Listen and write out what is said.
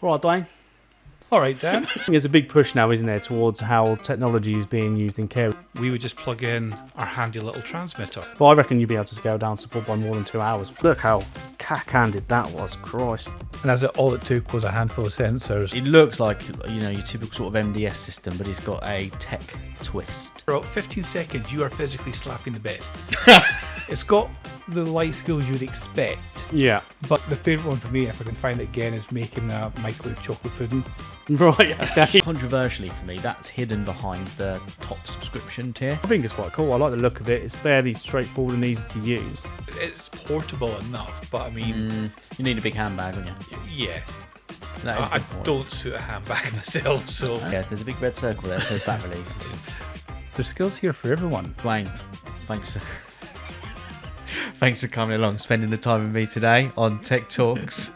All right, Dwayne. All right, Dan. There's a big push now, isn't there, towards how technology is being used in care. We would just plug in our handy little transmitter. But I reckon you'd be able to scale down support by more than 2 hours. Look how cack-handed that was, Christ. And all it took was a handful of sensors. It looks like, your typical sort of MDS system, but it's got a tech twist. For about 15 seconds, you are physically slapping the bed. It's got the light skills you'd expect. Yeah. But the favourite one for me, if I can find it again, is making a microwave chocolate pudding. Right, okay. Controversially for me, that's hidden behind the top subscription tier. I think it's quite cool. I like the look of it. It's fairly straightforward and easy to use. It's portable enough, but I mean... You need a big handbag, don't you? Yeah. That is a I good point. don't suit a handbag myself, so... Yeah, there's a big red circle there that says fat relief. There's skills here for everyone. Dwayne, thanks for coming along, spending the time with me today on Tech Talks.